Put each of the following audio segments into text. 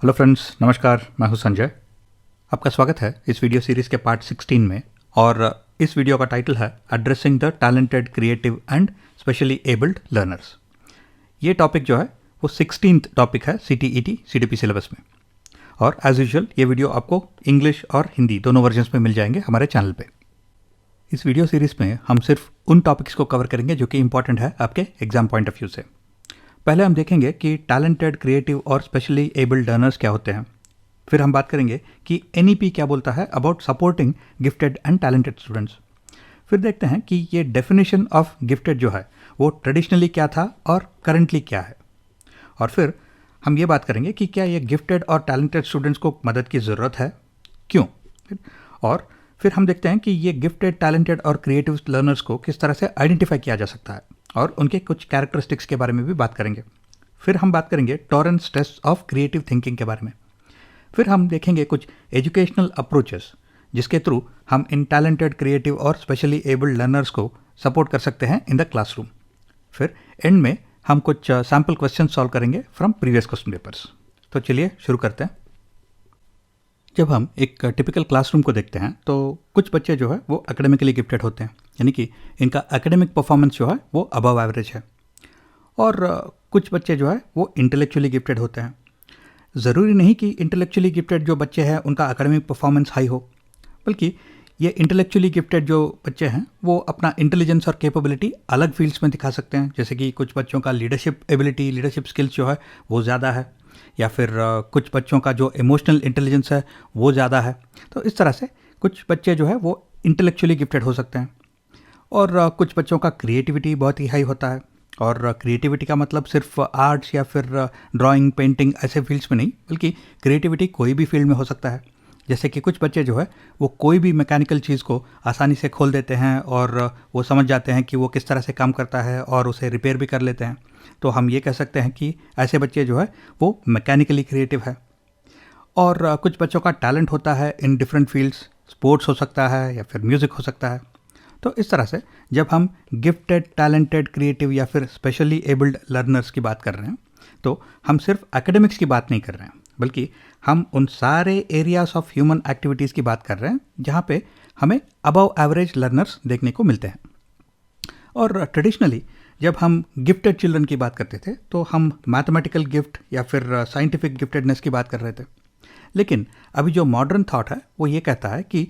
Hello friends, नमस्कार। मैं हूं संजय। आपका स्वागत है इस वीडियो सीरीज़ के पार्ट 16 में। और इस वीडियो का टाइटल है addressing the talented, creative and specially abled learners. ये टॉपिक जो है वो 16th टॉपिक है CTET CDP सिलेबस में। और एज यूजुअल ये वीडियो आपको इंग्लिश और हिंदी दोनों वर्जन्स में मिल जाएंगे हमारे चैनल पे। इस वीडियो सीरीज़ में हम सिर्फ उन टॉपिक्स को कवर करेंगे जो कि इंपॉर्टेंट है आपके एग्जाम पॉइंट ऑफ व्यू से। पहले हम देखेंगे कि टैलेंटेड, क्रिएटिव और स्पेशली एबल्ड लर्नर्स क्या होते हैं। फिर हम बात करेंगे कि NEP क्या बोलता है about supporting gifted and talented students. फिर देखते हैं कि ये डेफिनेशन ऑफ गिफ्टेड जो है वो ट्रेडिशनली क्या था और करंटली क्या है। और फिर हम ये बात करेंगे कि क्या ये गिफ्टेड और टैलेंटेड स्टूडेंट्स को मदद की ज़रूरत है, क्यों। और फिर हम देखते हैं कि ये गिफ्टेड, टैलेंटेड और क्रिएटिव लर्नर्स को किस तरह से आइडेंटिफाई किया जा सकता है और उनके कुछ कैरेक्टरिस्टिक्स के बारे में भी बात करेंगे। फिर हम बात करेंगे Torrance test of creative thinking के बारे में। फिर हम देखेंगे कुछ एजुकेशनल अप्रोचेस जिसके थ्रू हम इन टैलेंटेड, क्रिएटिव और स्पेशली एबल्ड लर्नर्स को सपोर्ट कर सकते हैं इन द क्लासरूम। फिर एंड में हम कुछ सैम्पल क्वेश्चन सॉल्व करेंगे फ्रॉम प्रीवियस क्वेश्चन पेपर्स। तो चलिए शुरू करते हैं। जब हम एक टिपिकल क्लासरूम को देखते हैं तो कुछ बच्चे जो है वो एकेडमिकली गिफ्टेड होते हैं, यानी कि इनका एकेडमिक परफॉर्मेंस जो है वो अबव एवरेज है। और कुछ बच्चे जो है वो इंटेलेक्चुअली गिफ्टेड होते हैं। ज़रूरी नहीं कि इंटेलेक्चुअली गिफ्टेड जो बच्चे हैं उनका एकेडमिक परफॉर्मेंस हाई हो, बल्कि ये इंटेलेक्चुअली गिफ्टेड जो बच्चे हैं वो अपना इंटेलिजेंस और कैपेबिलिटी अलग फील्ड्स में दिखा सकते हैं। जैसे कि कुछ बच्चों का लीडरशिप एबिलिटी, लीडरशिप स्किल्स जो है वो ज़्यादा है, या फिर कुछ बच्चों का जो इमोशनल इंटेलिजेंस है वो ज़्यादा है। तो इस तरह से कुछ बच्चे जो है वो इंटेलेक्चुअली गिफ्टेड हो सकते हैं। और कुछ बच्चों का क्रिएटिविटी बहुत ही हाई होता है। और क्रिएटिविटी का मतलब सिर्फ आर्ट्स या फिर ड्राइंग, पेंटिंग ऐसे फील्ड्स में नहीं, बल्कि क्रिएटिविटी कोई भी फील्ड में हो सकता है। जैसे कि कुछ बच्चे जो है वो कोई भी मैकेनिकल चीज़ को आसानी से खोल देते हैं और वो समझ जाते हैं कि वो किस तरह से काम करता है और उसे रिपेयर भी कर लेते हैं। तो हम ये कह सकते हैं कि ऐसे बच्चे जो है वो मैकेनिकली क्रिएटिव है। और कुछ बच्चों का टैलेंट होता है इन डिफरेंट फील्ड्स, स्पोर्ट्स हो सकता है या फिर म्यूज़िक हो सकता है। तो इस तरह से जब हम गिफ्टेड, टैलेंटेड, क्रिएटिव या फिर स्पेशली एबल्ड लर्नर्स की बात कर रहे हैं तो हम सिर्फ एकेडमिक्स की बात नहीं कर रहे हैं, बल्कि हम उन सारे एरियाज ऑफ ह्यूमन एक्टिविटीज़ की बात कर रहे हैं जहाँ पे हमें अबव एवरेज लर्नर्स देखने को मिलते हैं। और ट्रेडिशनली जब हम गिफ्टेड चिल्ड्रन की बात करते थे तो हम मैथमेटिकल गिफ्ट या फिर साइंटिफिक गिफ्टेडनेस की बात कर रहे थे। लेकिन अभी जो मॉडर्न थॉट है वो ये कहता है कि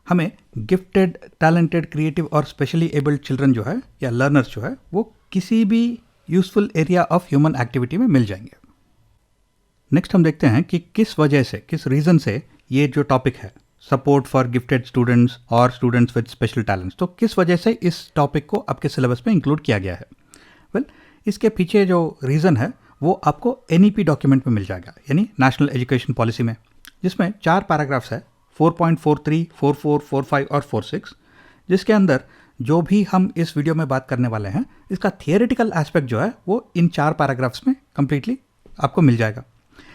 हमें गिफ्टेड, टैलेंटेड, क्रिएटिव और स्पेशली एबल्ड चिल्ड्रन जो है या लर्नर्स जो है वो किसी भी useful area of human activity में मिल जाएंगे। नेक्स्ट हम देखते हैं कि किस वजह से, किस रीज़न से ये जो टॉपिक है सपोर्ट फॉर गिफ्टेड स्टूडेंट्स और स्टूडेंट्स विद स्पेशल टैलेंट्स, तो किस वजह से इस टॉपिक को आपके सिलेबस में इंक्लूड किया गया है। इसके पीछे जो रीज़न है वो आपको NEP डॉक्यूमेंट में मिल जाएगा, यानी नेशनल एजुकेशन पॉलिसी में, जिसमें 4 पैराग्राफ्स है 4.43, 44, 45 और 46, जिसके अंदर जो भी हम इस वीडियो में बात करने वाले हैं इसका थियोरेटिकल एस्पेक्ट जो है वो इन 4 पैराग्राफ्स में कंप्लीटली आपको मिल जाएगा।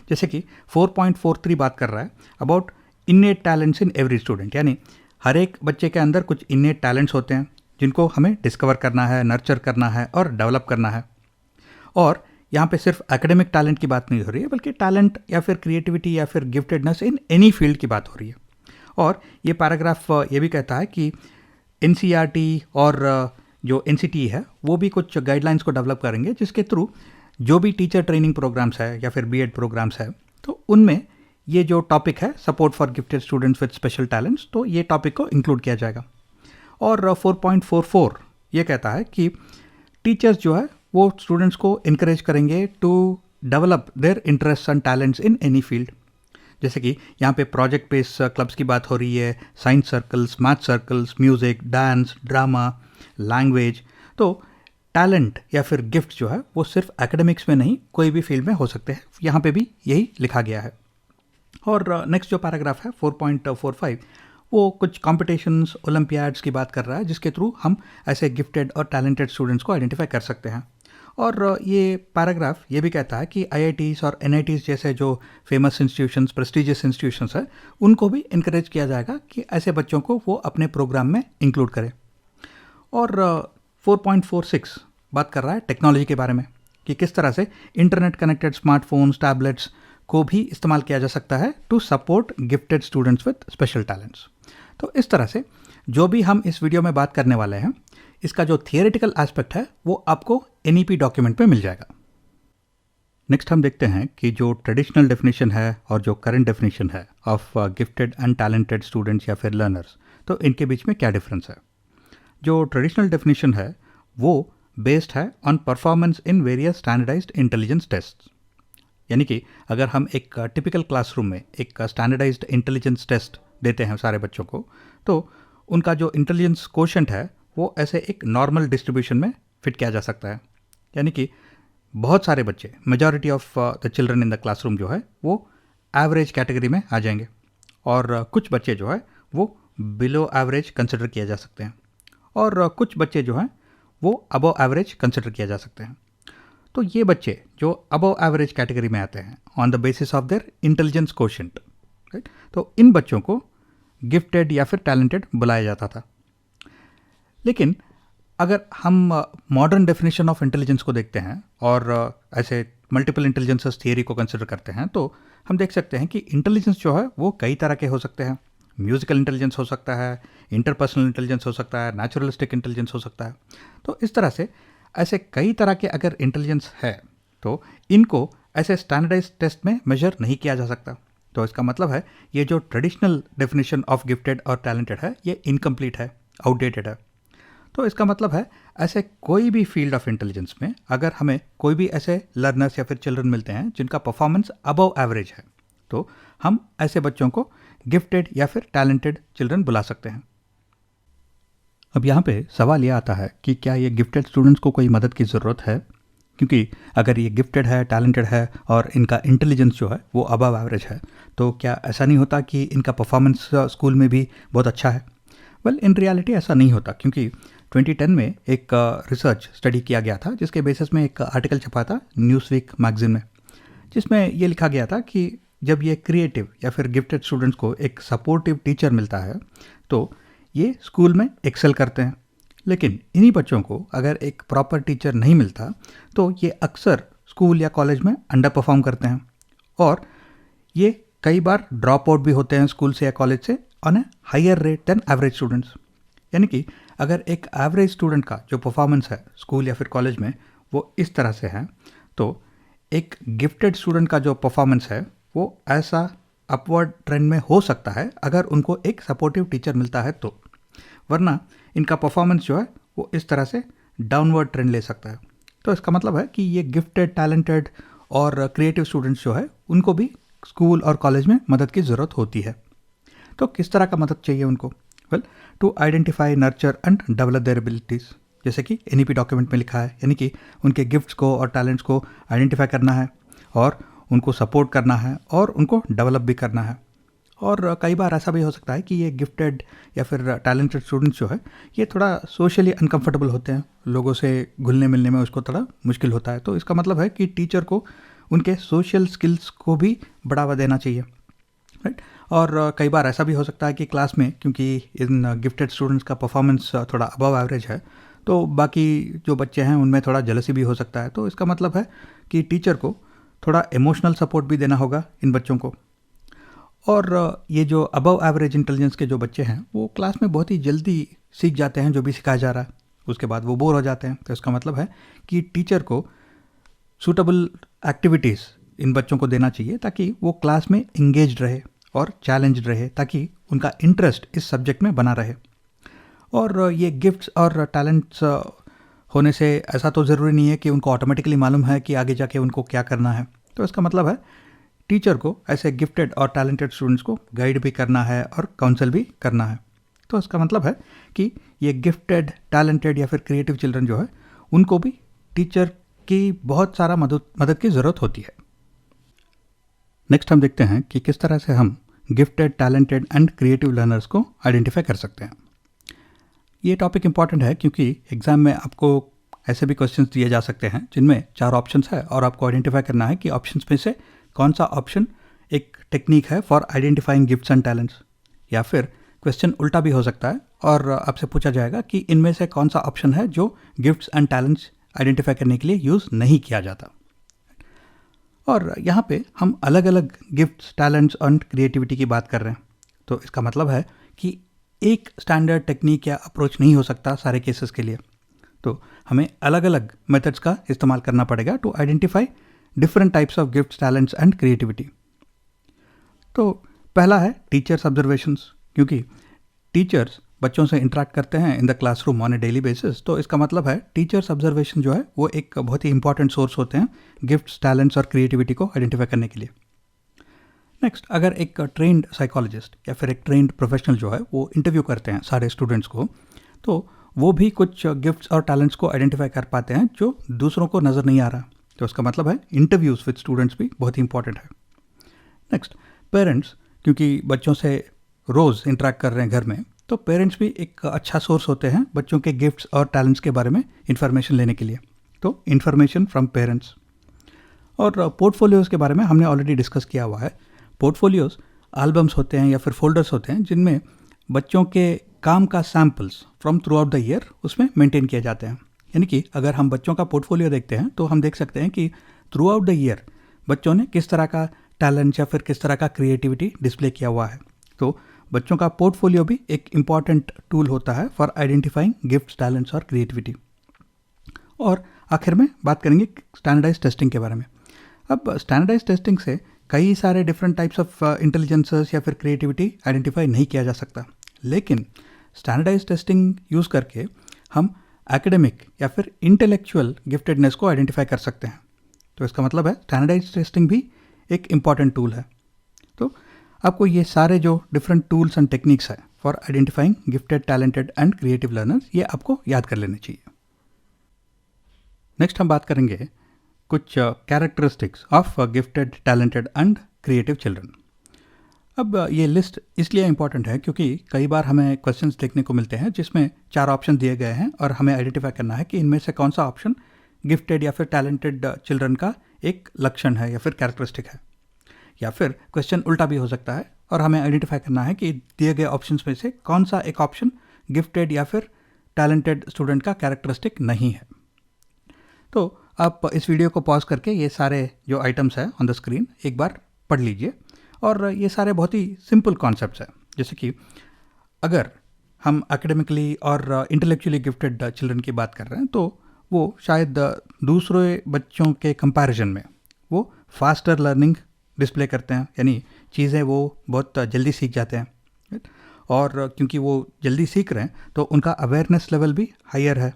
जैसे कि 4.43 बात कर रहा है about innate talents in every student, यानी हर एक बच्चे के अंदर कुछ इन्नेट टैलेंट्स होते हैं जिनको हमें डिस्कवर करना है, नर्चर करना है और डेवलप करना है। और यहाँ पे सिर्फ एकेडमिक टैलेंट की बात नहीं हो रही है, बल्कि टैलेंट या फिर क्रिएटिविटी या फिर गिफ्टेडनेस इन एनी फील्ड की बात हो रही है। और ये पैराग्राफ ये भी कहता है कि NCERT और जो NCTE है वो भी कुछ गाइडलाइंस को डेवलप करेंगे जिसके थ्रू जो भी टीचर ट्रेनिंग प्रोग्राम्स है या फिर B.Ed प्रोग्राम्स है तो उनमें ये जो टॉपिक है support for gifted students with special talents, तो ये टॉपिक को इंक्लूड किया जाएगा। और 4.44 ये कहता है कि टीचर्स जो है वो स्टूडेंट्स को इनकरेज करेंगे to develop their interest and talents in any field. जैसे कि यहाँ पे प्रोजेक्ट बेस्ड क्लब्स की बात हो रही है, science circles, math circles, music, dance, drama, language. तो टैलेंट या फिर गिफ्ट जो है वो सिर्फ एकेडमिक्स में नहीं, कोई भी फील्ड में हो सकते हैं। यहाँ पे भी यही लिखा गया है। और नेक्स्ट जो पैराग्राफ है 4.45 वो कुछ कॉम्पिटिशन्स, ओलंपियाड्स की बात कर रहा है जिसके थ्रू हम ऐसे गिफ्टेड और टैलेंटेड स्टूडेंट्स को आइडेंटिफाई कर सकते हैं। और ये पैराग्राफ ये भी कहता है कि IITs और NITs जैसे जो फेमस इंस्टीट्यूशंस, प्रेस्टिजियस इंस्टीट्यूशंस है, उनको भी इनकरेज किया जाएगा कि ऐसे बच्चों को वो अपने प्रोग्राम में इंक्लूड करें। और 4.46 बात कर रहा है टेक्नोलॉजी के बारे में कि किस तरह से इंटरनेट कनेक्टेड स्मार्टफोन्स, टैबलेट्स को भी इस्तेमाल किया जा सकता है to support gifted students with special talents. तो इस तरह से जो भी हम इस वीडियो में बात करने वाले हैं, इसका जो थियोरेटिकल एस्पेक्ट है वो आपको NEP डॉक्यूमेंट में मिल जाएगा। नेक्स्ट हम देखते हैं कि जो ट्रेडिशनल डेफिनेशन है और जो करंट डेफिनेशन है of gifted and talented students या फिर लर्नर्स, तो इनके बीच में क्या डिफरेंस है। जो ट्रेडिशनल डेफिनेशन है वो बेस्ड है on performance in various standardized intelligence test. यानी कि अगर हम एक टिपिकल क्लासरूम में एक स्टैंडर्डाइज्ड इंटेलिजेंस टेस्ट देते हैं सारे बच्चों को, तो उनका जो इंटेलिजेंस कोशेंट है वो ऐसे एक नॉर्मल डिस्ट्रीब्यूशन में फिट किया जा सकता है। यानी कि बहुत सारे बच्चे, majority of the children in the classroom जो है वो एवरेज कैटेगरी में आ जाएंगे, और कुछ बच्चे जो है वो बिलो एवरेज कंसिडर किया जा सकते हैं, और कुछ बच्चे जो हैं वो अबव एवरेज कंसिडर किया जा सकते हैं। तो ये बच्चे जो अबव एवरेज कैटेगरी में आते हैं on the basis of their intelligence quotient, right, तो इन बच्चों को गिफ्टेड या फिर टैलेंटेड बुलाया जाता था। लेकिन अगर हम मॉडर्न डेफिनेशन ऑफ इंटेलिजेंस को देखते हैं और ऐसे मल्टीपल इंटेलिजेंसेस थियरी को कंसिडर करते हैं, तो हम देख सकते हैं कि इंटेलिजेंस जो है वो कई तरह के हो सकते हैं। म्यूजिकल इंटेलिजेंस हो सकता है, इंटरपर्सनल इंटेलिजेंस हो सकता है, नेचुरलिस्टिक इंटेलिजेंस हो सकता है। तो इस तरह से ऐसे कई तरह के अगर इंटेलिजेंस है तो इनको ऐसे स्टैंडर्डाइज टेस्ट में मेजर नहीं किया जा सकता। तो इसका मतलब है ये जो ट्रेडिशनल डेफिनेशन ऑफ गिफ्टेड और टैलेंटेड है ये इनकम्प्लीट है, आउटडेटेड है। तो इसका मतलब है ऐसे कोई भी फील्ड ऑफ इंटेलिजेंस में अगर हमें कोई भी ऐसे लर्नर्स या फिर चिल्ड्रन मिलते हैं जिनका परफॉर्मेंस अबव एवरेज है, तो हम ऐसे बच्चों को गिफ्टेड या फिर टैलेंटेड चिल्ड्रन बुला सकते हैं। अब यहाँ पे सवाल ये आता है कि क्या ये गिफ्टेड स्टूडेंट्स को कोई मदद की ज़रूरत है, क्योंकि अगर ये गिफ्टेड है, टैलेंटेड है और इनका इंटेलिजेंस जो है वो अबव एवरेज है, तो क्या ऐसा नहीं होता कि इनका परफॉर्मेंस स्कूल में भी बहुत अच्छा है। वेल, इन रियलिटी ऐसा नहीं होता, क्योंकि 2010 में एक रिसर्च स्टडी किया गया था जिसके बेसिस में एक आर्टिकल छपा था न्यूज़वीक मैगजीन में, जिसमें ये लिखा गया था कि जब ये क्रिएटिव या फिर गिफ्टेड स्टूडेंट्स को एक सपोर्टिव टीचर मिलता है तो ये स्कूल में एक्सेल करते हैं। लेकिन इन्हीं बच्चों को अगर एक प्रॉपर टीचर नहीं मिलता तो ये अक्सर स्कूल या कॉलेज में अंडर परफॉर्म करते हैं, और ये कई बार ड्रॉप आउट भी होते हैं स्कूल से या कॉलेज से on a higher rate than average students. यानी कि अगर एक एवरेज स्टूडेंट का जो परफॉर्मेंस है स्कूल या फिर कॉलेज में वो इस तरह से है, तो एक गिफ्टेड स्टूडेंट का जो परफॉर्मेंस है वो ऐसा अपवर्ड ट्रेंड में हो सकता है अगर उनको एक सपोर्टिव टीचर मिलता है तो, वरना इनका परफॉर्मेंस जो है वो इस तरह से डाउनवर्ड ट्रेंड ले सकता है। तो इसका मतलब है कि ये गिफ्टेड, टैलेंटेड और क्रिएटिव स्टूडेंट्स जो है उनको भी स्कूल और कॉलेज में मदद की ज़रूरत होती है। तो किस तरह का मदद चाहिए उनको? Well, to identify, nurture and develop their abilities, जैसे कि NEP डॉक्यूमेंट में लिखा है। यानी कि उनके गिफ्ट्स को और टैलेंट्स को आइडेंटिफाई करना है और उनको सपोर्ट करना है और उनको डेवलप भी करना है। और कई बार ऐसा भी हो सकता है कि ये गिफ्टेड या फिर टैलेंटेड स्टूडेंट्स जो है ये थोड़ा सोशली अनकंफर्टेबल होते हैं, लोगों से घुलने मिलने में उसको थोड़ा मुश्किल होता है। तो इसका मतलब है कि टीचर को उनके सोशल स्किल्स को भी बढ़ावा देना चाहिए, राइट। और कई बार ऐसा भी हो सकता है कि क्लास में, क्योंकि इन गिफ्टेड स्टूडेंट्स का परफॉर्मेंस थोड़ा अबव एवरेज है, तो बाकी जो बच्चे हैं उनमें थोड़ा जेलसी भी हो सकता है। तो इसका मतलब है कि टीचर को थोड़ा इमोशनल सपोर्ट भी देना होगा इन बच्चों को। और ये जो अबव एवरेज इंटेलिजेंस के जो बच्चे हैं वो क्लास में बहुत ही जल्दी सीख जाते हैं जो भी सिखाया जा रहा है, उसके बाद वो बोर हो जाते हैं। तो इसका मतलब है कि टीचर को सूटेबल एक्टिविटीज़ इन बच्चों को देना चाहिए ताकि वो क्लास में इंगेज्ड रहे और चैलेंज्ड रहे, ताकि उनका इंटरेस्ट इस सब्जेक्ट में बना रहे। और ये गिफ्ट्स और टैलेंट्स होने से ऐसा तो ज़रूरी नहीं है कि उनको ऑटोमेटिकली मालूम है कि आगे जाके उनको क्या करना है। तो इसका मतलब है टीचर को ऐसे गिफ्टेड और टैलेंटेड स्टूडेंट्स को गाइड भी करना है और काउंसिल भी करना है। तो इसका मतलब है कि ये गिफ्टेड, टैलेंटेड या फिर क्रिएटिव चिल्ड्रन जो है उनको भी टीचर की बहुत सारा मदद की ज़रूरत होती है। नेक्स्ट हम देखते हैं कि किस तरह से हम gifted, talented and creative learners को आइडेंटिफाई कर सकते हैं। ये टॉपिक इंपॉर्टेंट है क्योंकि एग्जाम में आपको ऐसे भी क्वेश्चंस दिए जा सकते हैं जिनमें 4 ऑप्शंस है और आपको आइडेंटिफाई करना है कि ऑप्शंस में से कौन सा ऑप्शन एक टेक्निक है for identifying gifts and talents. या फिर क्वेश्चन उल्टा भी हो सकता है और आपसे पूछा जाएगा कि इनमें से कौन सा ऑप्शन है जो गिफ्ट्स एंड टैलेंट्स आइडेंटिफाई करने के लिए यूज़ नहीं किया जाता। और यहाँ पे हम अलग अलग गिफ्ट्स, टैलेंट्स और क्रिएटिविटी की बात कर रहे हैं। तो इसका मतलब है कि एक स्टैंडर्ड टेक्निक या अप्रोच नहीं हो सकता सारे केसेस के लिए। तो हमें अलग अलग मेथड्स का इस्तेमाल करना पड़ेगा to identify different types of gifts, talents and creativity. तो पहला है टीचर्स ऑब्जर्वेशंस, क्योंकि टीचर्स बच्चों से इंटरेक्ट करते हैं in the classroom on A daily basis. तो इसका मतलब है टीचर्स ऑब्जर्वेशन जो है वो एक बहुत ही इंपॉर्टेंट सोर्स होते हैं गिफ्ट्स, टैलेंट्स और क्रिएटिविटी को आइडेंटिफाई करने के लिए। नेक्स्ट, अगर एक ट्रेंड साइकोलॉजिस्ट या फिर एक ट्रेंड प्रोफेशनल जो है वो इंटरव्यू करते हैं सारे स्टूडेंट्स को, तो वो भी कुछ गिफ्ट्स और टैलेंट्स को आइडेंटिफाई कर पाते हैं जो दूसरों को नज़र नहीं आ रहा। तो इसका मतलब है इंटरव्यूज़ विद स्टूडेंट्स भी बहुत ही इंपॉर्टेंट है। नेक्स्ट, पेरेंट्स, क्योंकि बच्चों से रोज़ इंटरेक्ट कर रहे हैं घर में, तो पेरेंट्स भी एक अच्छा सोर्स होते हैं बच्चों के गिफ्ट्स और टैलेंट्स के बारे में इंफॉर्मेशन लेने के लिए। तो इंफॉर्मेशन फ्रॉम पेरेंट्स। और पोर्टफोलियोज़ के बारे में हमने ऑलरेडी डिस्कस किया हुआ है। पोर्टफोलियोज़ एल्बम्स होते हैं या फिर फोल्डर्स होते हैं जिनमें बच्चों के काम का samples from through out the year उसमें मेंटेन किए जाते हैं। यानी कि अगर हम बच्चों का पोर्टफोलियो देखते हैं तो हम देख सकते हैं कि थ्रू आउट द ईयर बच्चों ने किस तरह का टैलेंट या फिर किस तरह का क्रिएटिविटी डिस्प्ले किया हुआ है। तो बच्चों का पोर्टफोलियो भी एक इम्पॉर्टेंट टूल होता है फॉर आइडेंटिफाइंग गिफ्ट्स, टैलेंट्स और क्रिएटिविटी। और आखिर में बात करेंगे स्टैंडर्डाइज टेस्टिंग के बारे में। अब स्टैंडर्डाइज टेस्टिंग से कई सारे डिफरेंट टाइप्स ऑफ इंटेलिजेंसेस या फिर क्रिएटिविटी आइडेंटिफाई नहीं किया जा सकता, लेकिन स्टैंडर्डाइज टेस्टिंग यूज़ करके हम एकेडमिक या फिर इंटेलेक्चुअल गिफ्टेडनेस को आइडेंटिफाई कर सकते हैं। तो इसका मतलब है स्टैंडर्डाइज टेस्टिंग भी एक इम्पॉर्टेंट टूल है। तो आपको ये सारे जो डिफरेंट टूल्स एंड टेक्निक्स है for identifying gifted, talented and creative learners, ये आपको याद कर लेने चाहिए। नेक्स्ट हम बात करेंगे कुछ characteristics of gifted, talented and creative children. अब ये लिस्ट इसलिए इंपॉर्टेंट है क्योंकि कई बार हमें क्वेश्चंस देखने को मिलते हैं जिसमें 4 ऑप्शन दिए गए हैं और हमें आइडेंटिफाई करना है कि इनमें से कौन सा ऑप्शन गिफ्टेड या फिर टैलेंटेड चिल्ड्रन का एक लक्षण है या फिर कैरेक्टरिस्टिक है। या फिर क्वेश्चन उल्टा भी हो सकता है और हमें आइडेंटिफाई करना है कि दिए गए ऑप्शंस में से कौन सा एक ऑप्शन गिफ्टेड या फिर टैलेंटेड स्टूडेंट का कैरेक्टरिस्टिक नहीं है। तो आप इस वीडियो को पॉज करके ये सारे जो आइटम्स हैं ऑन द स्क्रीन एक बार पढ़ लीजिए। और ये सारे बहुत ही सिंपल कॉन्सेप्ट्स हैं, जैसे कि अगर हम एकेडमिकली और इंटेलेक्चुअली गिफ्टेड चिल्ड्रन की बात कर रहे हैं तो वो शायद दूसरे बच्चों के कंपैरिजन में वो फास्टर लर्निंग डिस्प्ले करते हैं, यानी चीज़ें वो बहुत जल्दी सीख जाते हैं। right? और क्योंकि वो जल्दी सीख रहे हैं तो उनका अवेयरनेस लेवल भी हायर है।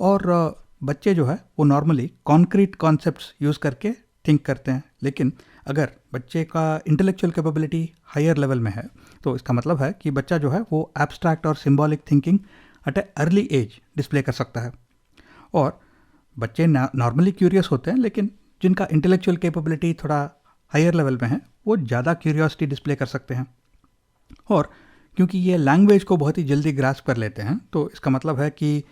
और बच्चे जो है वो नॉर्मली कॉन्क्रीट कॉन्सेप्ट्स यूज़ करके थिंक करते हैं, लेकिन अगर बच्चे का इंटेलेक्चुअल कैपेबिलिटी हायर लेवल में है तो इसका मतलब है कि बच्चा जो है वो एब्स्ट्रैक्ट और symbolic thinking at a early age display कर सकता है। और बच्चे नॉर्मली क्यूरियस होते हैं, लेकिन जिनका इंटेलेक्चुअल कैपेबिलिटी थोड़ा हायर लेवल में है वो ज़्यादा क्यूरियोसिटी डिस्प्ले कर सकते हैं। और क्योंकि ये लैंग्वेज को बहुत ही जल्दी ग्रास्प कर लेते हैं तो इसका मतलब है कि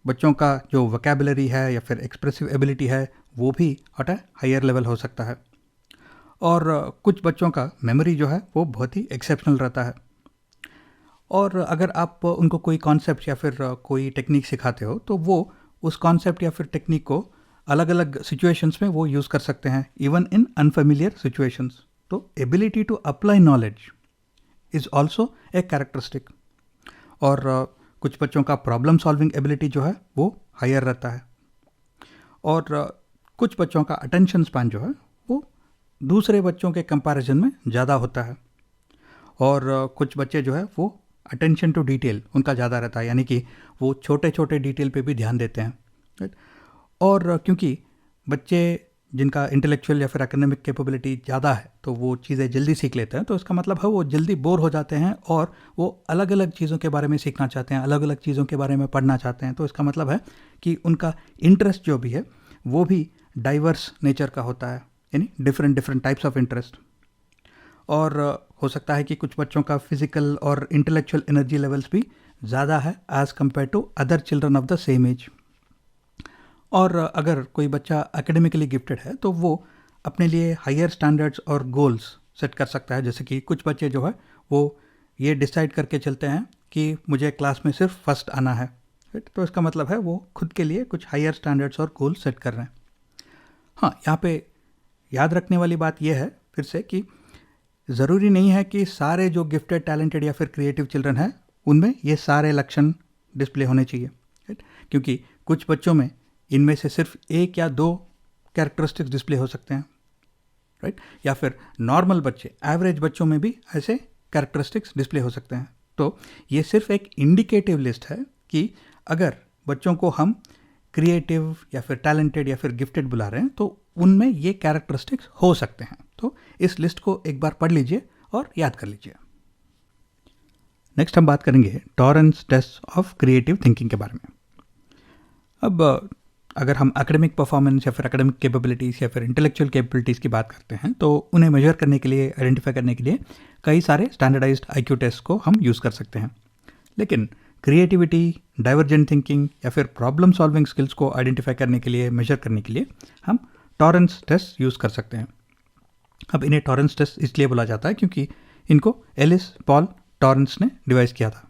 बच्चों का जो वोकैबुलरी है या फिर एक्सप्रेसिव एबिलिटी है वो भी एट ए हायर लेवल हो सकता है। और कुछ बच्चों का मेमोरी जो है वो बहुत ही एक्सेप्शनल रहता है। और अगर आप उनको कोई कॉन्सेप्ट या फिर कोई टेक्निक सिखाते हो तो वो उस कॉन्सेप्ट या फिर टेक्निक को अलग अलग सिचुएशंस में वो यूज़ कर सकते हैं, इवन इन अनफेमिलियर सिचुएशंस। तो ability to apply knowledge is also a characteristic. और कुछ बच्चों का प्रॉब्लम सॉल्विंग एबिलिटी जो है वो हायर रहता है। और कुछ बच्चों का अटेंशन स्पैन जो है वो दूसरे बच्चों के कंपैरिजन में ज़्यादा होता है। और कुछ बच्चे जो है वो अटेंशन टू डिटेल उनका ज़्यादा रहता है, यानी कि वो छोटे छोटे डिटेल पे भी ध्यान देते हैं। राइट। और क्योंकि बच्चे जिनका इंटेलेक्चुअल या फिर एकेडमिक कैपेबिलिटी ज़्यादा है तो वो चीज़ें जल्दी सीख लेते हैं, तो इसका मतलब है वो जल्दी बोर हो जाते हैं और वो अलग अलग चीज़ों के बारे में सीखना चाहते हैं, अलग अलग चीज़ों के बारे में पढ़ना चाहते हैं। तो इसका मतलब है कि उनका इंटरेस्ट जो भी है वो भी डाइवर्स नेचर का होता है, यानी different different types of interest. और हो सकता है कि कुछ बच्चों का फिजिकल और इंटेलेक्चुअल एनर्जी लेवल्स भी ज़्यादा है as compare to other children of the same age. और अगर कोई बच्चा एकेडमिकली गिफ्टेड है तो वो अपने लिए हायर स्टैंडर्ड्स और गोल्स सेट कर सकता है, जैसे कि कुछ बच्चे जो है वो ये डिसाइड करके चलते हैं कि मुझे क्लास में सिर्फ फर्स्ट आना है। तो इसका मतलब है वो खुद के लिए कुछ हायर स्टैंडर्ड्स और गोल्स सेट कर रहे हैं। हाँ, यहाँ पे याद रखने वाली बात यह है फिर से कि ज़रूरी नहीं है कि सारे जो गिफ्टेड टैलेंटेड या फिर क्रिएटिव चिल्ड्रन हैं उनमें ये सारे लक्षण डिस्प्ले होने चाहिए, राइट? क्योंकि कुछ बच्चों में इनमें से सिर्फ एक या दो कैरेक्टरिस्टिक्स डिस्प्ले हो सकते हैं, राइट? या फिर नॉर्मल बच्चे, एवरेज बच्चों में भी ऐसे कैरेक्टरिस्टिक्स डिस्प्ले हो सकते हैं। तो ये सिर्फ एक इंडिकेटिव लिस्ट है कि अगर बच्चों को हम क्रिएटिव या फिर टैलेंटेड या फिर गिफ्टेड बुला रहे हैं तो उनमें ये कैरेक्टरिस्टिक्स हो सकते हैं। तो इस लिस्ट को एक बार पढ़ लीजिए और याद कर लीजिए। नेक्स्ट हम बात करेंगे Torrance test of creative thinking के बारे में। अब अगर हम एकेडमिक परफॉर्मेंस या फिर एकेडमिक कैपेबिलिटीज़ या फिर इंटेलेक्चुअल कैपेबिलिटीज़ की बात करते हैं तो उन्हें मेजर करने के लिए, आइडेंटिफाई करने के लिए कई सारे स्टैंडर्डाइज्ड आईक्यू टेस्ट को हम यूज़ कर सकते हैं। लेकिन क्रिएटिविटी, डाइवर्जेंट थिंकिंग या फिर प्रॉब्लम सॉल्विंग स्किल्स को आइडेंटिफाई करने के लिए, मेजर करने के लिए हम टॉरेंस टेस्ट यूज़ कर सकते हैं। अब इन्हें टॉरेंस टेस्ट इसलिए बोला जाता है क्योंकि इनको एलिस पॉल टॉरेंस ने डिवाइस किया था।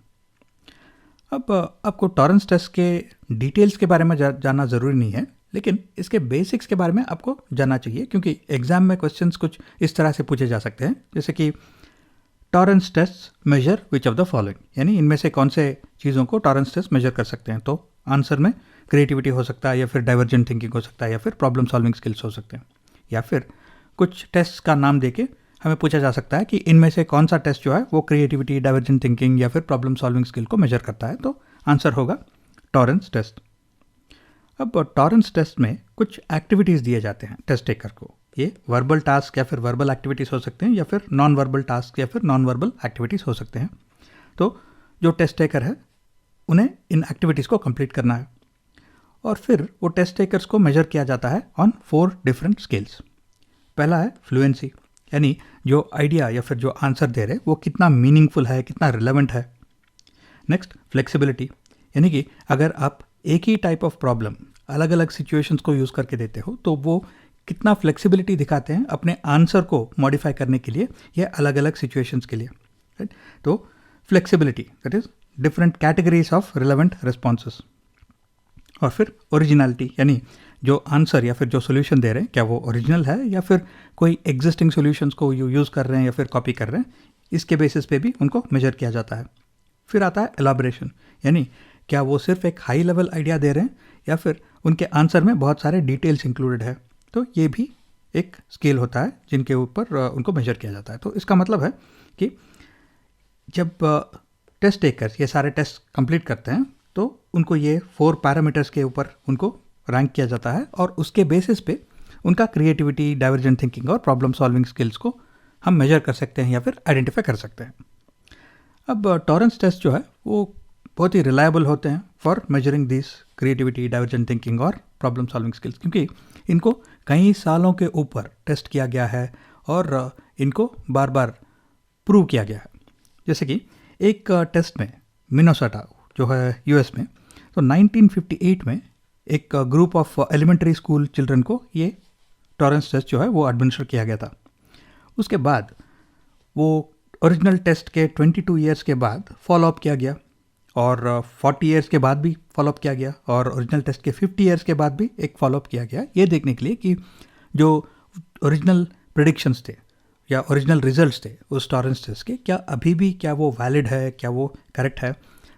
अब आपको टॉरेंस टेस्ट के डिटेल्स के बारे में जानना ज़रूरी नहीं है, लेकिन इसके बेसिक्स के बारे में आपको जानना चाहिए क्योंकि एग्जाम में क्वेश्चंस कुछ इस तरह से पूछे जा सकते हैं, जैसे कि Torrance test measure which of the following, यानी इनमें से कौन से चीज़ों को टॉरेंस टेस्ट मेजर कर सकते हैं। तो आंसर में क्रिएटिविटी हो सकता है या फिर डाइवर्जेंट थिंकिंग हो सकता है या फिर प्रॉब्लम सॉल्विंग स्किल्स हो सकते हैं, या फिर कुछ टेस्ट का नाम देके हमें पूछा जा सकता है कि इनमें से कौन सा टेस्ट जो है वो क्रिएटिविटी, डाइवर्जेंट थिंकिंग या फिर प्रॉब्लम सॉल्विंग स्किल को मेजर करता है। तो आंसर होगा टॉरेंस टेस्ट। अब टॉरेंस टेस्ट में कुछ एक्टिविटीज़ दिए जाते हैं टेस्ट टेकर को। ये वर्बल टास्क या फिर वर्बल एक्टिविटीज़ हो सकते हैं या फिर नॉन वर्बल टास्क या फिर नॉन वर्बल एक्टिविटीज़ हो सकते हैं। तो जो टेस्ट टेकर है उन्हें इन एक्टिविटीज़ को कंप्लीट करना है और फिर वो टेस्ट टेकर्स को मेजर किया जाता है ऑन 4 डिफरेंट स्केल्स। पहला है फ्लुएंसी, यानी जो आइडिया या फिर जो आंसर दे रहे वो कितना मीनिंगफुल है, कितना रिलेवेंट है। नेक्स्ट फ्लेक्सिबिलिटी, यानी कि अगर आप एक ही टाइप ऑफ प्रॉब्लम अलग अलग सिचुएशंस को यूज़ करके देते हो तो वो कितना फ्लेक्सिबिलिटी दिखाते हैं अपने आंसर को मॉडिफाई करने के लिए या अलग अलग सिचुएशंस के लिए, राइट? तो flexibility, that is different categories of relevant responses. और फिर ओरिजिनलिटी, यानी जो आंसर या फिर जो सोल्यूशन दे रहे हैं क्या वो ओरिजिनल है या फिर कोई एग्जिस्टिंग सोल्यूशंस को यूज़ कर रहे हैं या फिर कॉपी कर रहे हैं, इसके बेसिस पे भी उनको मेजर किया जाता है। फिर आता है एलाबोरेशन, यानी क्या वो सिर्फ एक हाई लेवल आइडिया दे रहे हैं या फिर उनके आंसर में बहुत सारे डिटेल्स इंक्लूडेड है। तो ये भी एक स्केल होता है जिनके ऊपर उनको मेजर किया जाता है। तो इसका मतलब है कि जब टेस्ट टेकर्स ये सारे टेस्ट कंप्लीट करते हैं तो उनको ये 4 पैरामीटर्स के ऊपर उनको रैंक किया जाता है और उसके बेसिस पे उनका क्रिएटिविटी, डाइवर्जेंट थिंकिंग और प्रॉब्लम सॉल्विंग स्किल्स को हम मेजर कर सकते हैं या फिर आइडेंटिफाई कर सकते हैं। अब टॉरेंस टेस्ट जो है वो बहुत ही रिलायबल होते हैं for measuring this creativity, divergent thinking और प्रॉब्लम सॉल्विंग स्किल्स, क्योंकि इनको कई सालों के ऊपर टेस्ट किया गया है और इनको बार बार प्रूव किया गया है। जैसे कि एक टेस्ट में मिनेसोटा जो है यूएस में, तो 1958 में एक group of elementary school children को ये टॉरेंस टेस्ट जो है वो एडमिनिस्टर किया गया था। उसके बाद वो ओरिजिनल टेस्ट के 22 ईयर्स के बाद फॉलोअप किया गया और 40 ईयर्स के बाद भी फॉलोअप किया गया और ओरिजिनल टेस्ट के 50 ईयर्स के बाद भी एक फॉलोअप किया गया, ये देखने के लिए कि जो ओरिजिनल प्रेडिक्शंस थे या ओरिजिनल रिजल्ट्स थे उस टॉरेंस टेस्ट के क्या अभी भी क्या वो वैलिड है, क्या वो करेक्ट है।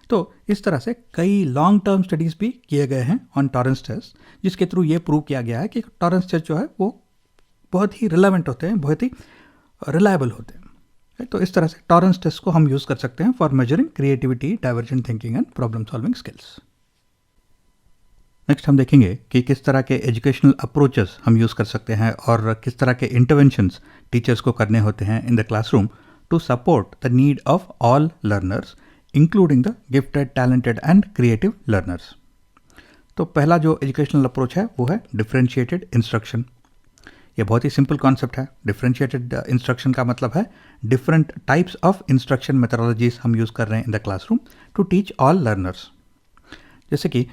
तो इस तरह से कई लॉन्ग टर्म स्टडीज़ भी किए गए हैं ऑन टॉरेंस टेस्ट, जिसके थ्रू ये प्रूव किया गया है कि टॉरेंस टेस्ट जो है वो बहुत ही रिलेवेंट होते हैं, बहुत ही रिलायबल होते हैं। तो इस तरह से टॉरेंस टेस्ट को हम यूज़ कर सकते हैं for measuring creativity, divergent thinking and problem solving skills. Next हम देखेंगे कि किस तरह के एजुकेशनल अप्रोचेस हम यूज़ कर सकते हैं और किस तरह के इंटरवेंशंस टीचर्स को करने होते हैं in the classroom to support the need of all learners including the gifted, talented and creative learners. तो पहला जो एजुकेशनल अप्रोच है वो है डिफरेंशिएटेड इंस्ट्रक्शन। ये बहुत ही सिंपल कॉन्सेप्ट है। डिफरेंशिएटेड इंस्ट्रक्शन का मतलब है different types of instruction methodologies हम यूज़ कर रहे हैं in the classroom to teach all learners. जैसे कि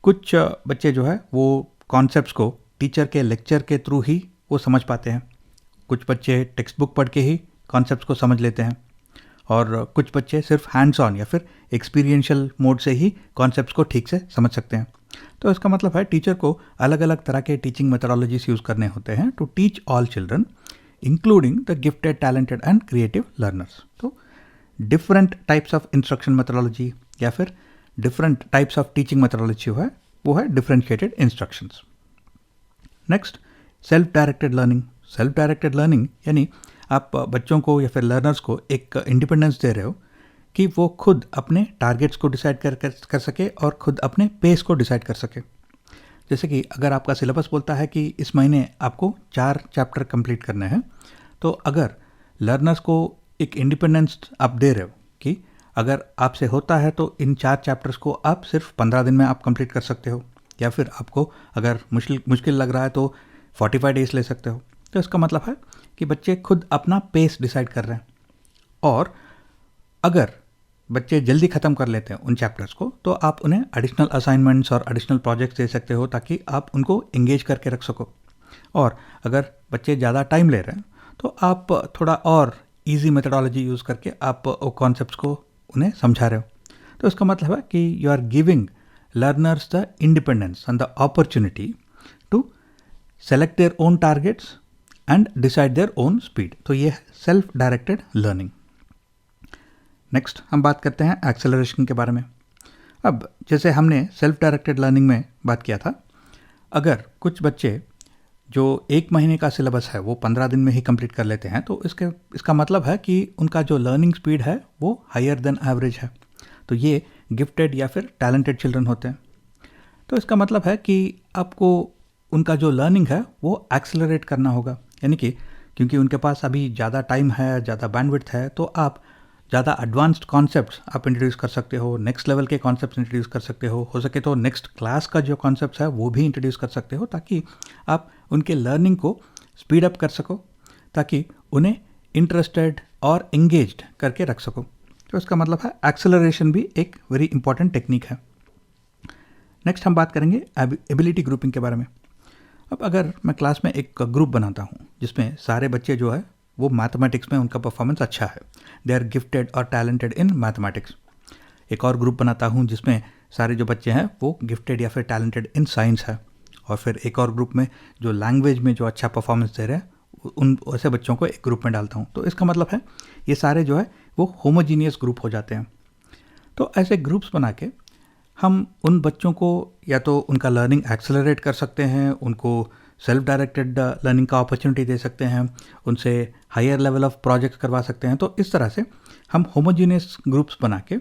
कुछ बच्चे जो है वो कॉन्सेप्ट्स को टीचर के लेक्चर के थ्रू ही वो समझ पाते हैं, कुछ बच्चे टेक्स्ट बुक पढ़ के ही कॉन्सेप्ट्स को समझ लेते हैं और कुछ बच्चे सिर्फ हैंड्स ऑन या फिर एक्सपीरियंशियल मोड से ही कॉन्सेप्ट्स को ठीक से समझ सकते हैं। तो इसका मतलब है टीचर को अलग अलग तरह के टीचिंग मेथोडोलॉजीज यूज़ करने होते हैं to teach all children including the gifted, talented and creative learners. तो different types of instruction methodology या फिर different types of teaching methodology है वो है differentiated instructions. Next, self directed learning. Self directed learning यानी आप बच्चों को या फिर लर्नर्स को एक इंडिपेंडेंस दे रहे हो कि वो खुद अपने टारगेट्स को डिसाइड कर सके और खुद अपने पेस को डिसाइड कर सके। जैसे कि अगर आपका सिलेबस बोलता है कि इस महीने आपको 4 चैप्टर कंप्लीट करने हैं, तो अगर लर्नर्स को एक इंडिपेंडेंस आप दे रहे हो कि अगर आपसे होता है तो इन 4 चैप्टर्स को आप सिर्फ 15 दिन में आप कंप्लीट कर सकते हो, या फिर आपको अगर मुश्किल लग रहा है तो 45 डेज ले सकते हो। तो इसका मतलब है कि बच्चे खुद अपना पेस डिसाइड कर रहे हैं। और अगर बच्चे जल्दी ख़त्म कर लेते हैं उन चैप्टर्स को, तो आप उन्हें एडिशनल असाइनमेंट्स और एडिशनल प्रोजेक्ट्स दे सकते हो ताकि आप उनको एंगेज करके रख सको। और अगर बच्चे ज़्यादा टाइम ले रहे हैं तो आप थोड़ा और इजी मेथोडोलॉजी यूज़ करके आप कॉन्सेप्ट्स को उन्हें समझा रहे हो। तो इसका मतलब है कि you are giving learners the independence and the opportunity to select their own targets and decide their own speed. तो ये है सेल्फ डायरेक्टेड लर्निंग। नेक्स्ट हम बात करते हैं एक्सेलरेशन के बारे में। अब जैसे हमने सेल्फ डायरेक्टेड लर्निंग में बात किया था, अगर कुछ बच्चे जो 1 महीने का सिलेबस है वो 15 दिन में ही कंप्लीट कर लेते हैं, तो इसका मतलब है कि उनका जो लर्निंग स्पीड है वो हायर देन एवरेज है। तो ये गिफ्टेड या फिर टैलेंटेड चिल्ड्रन होते हैं। तो इसका मतलब है कि आपको उनका जो लर्निंग है वो एक्सेलरेट करना होगा, यानी कि क्योंकि उनके पास अभी ज़्यादा टाइम है, ज़्यादा बैंडविड्थ है, तो आप ज़्यादा एडवांस्ड कॉन्सेप्ट्स आप इंट्रोड्यूस कर सकते हो, नेक्स्ट लेवल के कॉन्सेप्ट्स इंट्रोड्यूस कर सकते हो सके तो नेक्स्ट क्लास का जो कॉन्सेप्ट्स है वो भी इंट्रोड्यूस कर सकते हो, ताकि आप उनके लर्निंग को स्पीड अप कर सको, ताकि उन्हें इंटरेस्टेड और एंगेज्ड करके रख सको। तो इसका मतलब है एक्सेलरेशन भी एक वेरी इंपॉर्टेंट टेक्निक है। नेक्स्ट हम बात करेंगे एबिलिटी ग्रुपिंग के बारे में। अब अगर मैं क्लास में एक ग्रुप बनाता हूँ जिसमें सारे बच्चे जो है वो मैथमेटिक्स में उनका परफॉर्मेंस अच्छा है, दे आर गिफ्टेड और टैलेंटेड इन मैथमेटिक्स। एक और ग्रुप बनाता हूँ जिसमें सारे जो बच्चे हैं वो गिफ्टेड या फिर टैलेंटेड इन साइंस है, और फिर एक और ग्रुप में जो लैंग्वेज में जो अच्छा परफॉर्मेंस दे रहे हैं उन ऐसे बच्चों को एक ग्रुप में डालता हूँ। तो इसका मतलब है ये सारे जो है वो होमोजीनियस ग्रुप हो जाते हैं। तो ऐसे ग्रुप्स बना के हम उन बच्चों को या तो उनका लर्निंग एक्सेलरेट कर सकते हैं, उनको सेल्फ डायरेक्टेड लर्निंग का अपॉर्चुनिटी दे सकते हैं, उनसे हायर लेवल ऑफ प्रोजेक्ट्स करवा सकते हैं। तो इस तरह से हम होमोजीनियस ग्रुप्स बना के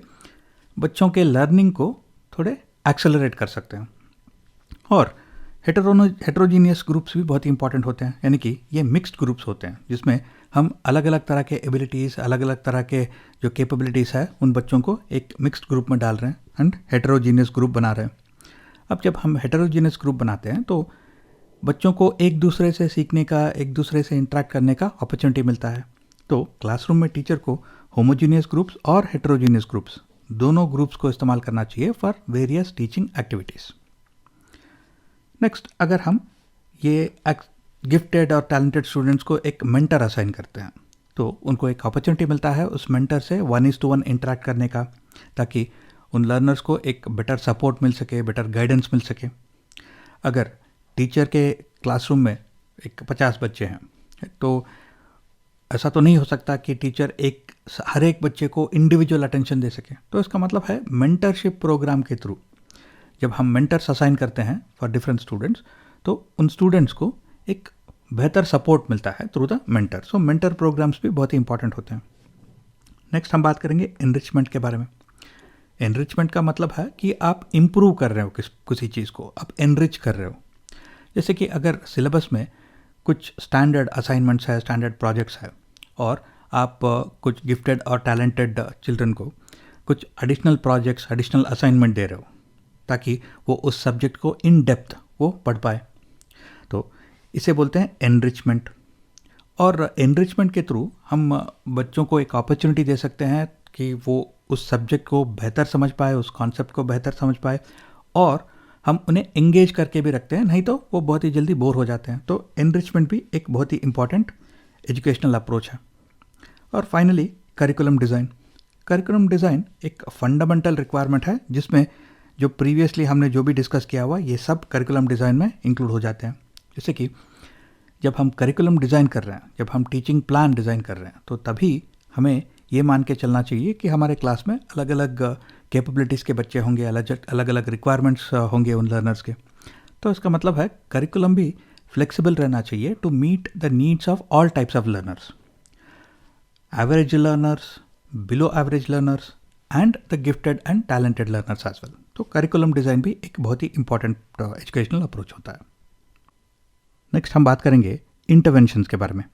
बच्चों के लर्निंग को थोड़े एक्सेलरेट कर सकते हैं। और हेटेरोजीनियस ग्रुप्स भी बहुत ही इंपॉर्टेंट होते हैं, यानी कि ये मिक्स्ड ग्रुप्स होते हैं जिसमें हम अलग अलग तरह के एबिलिटीज़, अलग अलग तरह के जो कैपेबिलिटीज़ है उन बच्चों को एक मिक्स्ड ग्रुप में डाल रहे हैं एंड हेटेरोजीनियस ग्रुप बना रहे हैं। अब जब हम हेटेरोजीनियस ग्रुप बनाते हैं तो बच्चों को एक दूसरे से सीखने का, एक दूसरे से इंटरेक्ट करने का अपॉर्चुनिटी मिलता है। तो क्लासरूम में टीचर को होमोजीनियस ग्रुप्स और हेटेरोजीनियस ग्रुप्स दोनों ग्रुप्स को इस्तेमाल करना चाहिए for various teaching activities. Next, अगर हम ये गिफ्टेड और टैलेंटेड स्टूडेंट्स को एक मेंटर असाइन करते हैं तो उनको एक अपॉर्चुनिटी मिलता है उस मेंटर से 1:1 इंटरेक्ट करने का, ताकि उन लर्नर्स को एक बेटर सपोर्ट मिल सके, बेटर गाइडेंस मिल सके। अगर टीचर के क्लासरूम में एक 50 बच्चे हैं तो ऐसा तो नहीं हो सकता कि टीचर हर एक बच्चे को इंडिविजुअल अटेंशन दे सके। तो इसका मतलब है मेंटरशिप प्रोग्राम के थ्रू जब हम मेंटर्स असाइन करते हैं फॉर डिफरेंट स्टूडेंट्स, तो उन स्टूडेंट्स को एक बेहतर सपोर्ट मिलता है through the mentor. So mentor programs भी बहुत ही इंपॉर्टेंट होते हैं। नेक्स्ट हम बात करेंगे एनरिचमेंट के बारे में। एनरिचमेंट का मतलब है कि आप इम्प्रूव कर रहे हो किसी चीज़ को, आप एनरिच कर रहे हो। जैसे कि अगर सिलेबस में कुछ स्टैंडर्ड असाइनमेंट्स है, स्टैंडर्ड प्रोजेक्ट्स है, और आप कुछ गिफ्टेड और टैलेंटेड चिल्ड्रन को कुछ एडिशनल प्रोजेक्ट्स, एडिशनल असाइनमेंट दे रहे हो ताकि वो उस सब्जेक्ट को इन डेप्थ वो पढ़ पाए, तो इसे बोलते हैं एनरिचमेंट। और एनरिचमेंट के थ्रू हम बच्चों को एक अपॉर्चुनिटी दे सकते हैं कि वो उस सब्जेक्ट को बेहतर समझ पाए, उस कॉन्सेप्ट को बेहतर समझ पाए, और हम उन्हें एंगेज करके भी रखते हैं, नहीं तो वो बहुत ही जल्दी बोर हो जाते हैं। तो एनरिचमेंट भी एक बहुत ही इंपॉर्टेंट एजुकेशनल अप्रोच है। और finally curriculum design. Curriculum design एक फंडामेंटल रिक्वायरमेंट है जिसमें जो प्रीवियसली हमने जो भी डिस्कस किया हुआ ये सब करिकुलम डिज़ाइन में इंक्लूड हो जाते हैं। जैसे कि जब हम करिकुलम डिज़ाइन कर रहे हैं, जब हम टीचिंग प्लान डिज़ाइन कर रहे हैं, तो तभी हमें ये मान के चलना चाहिए कि हमारे क्लास में अलग अलग कैपेबिलिटीज़ के बच्चे होंगे, अलग अलग रिक्वायरमेंट्स होंगे उन लर्नर्स के। तो इसका मतलब है करिकुलम भी फ्लेक्सिबल रहना चाहिए to meet the needs of all types of learners, average learners, below average learners and the gifted and talented learners as well. तो करिकुलम डिज़ाइन भी एक बहुत ही इंपॉर्टेंट एजुकेशनल अप्रोच होता है। नेक्स्ट हम बात करेंगे इंटरवेंशंस के बारे में।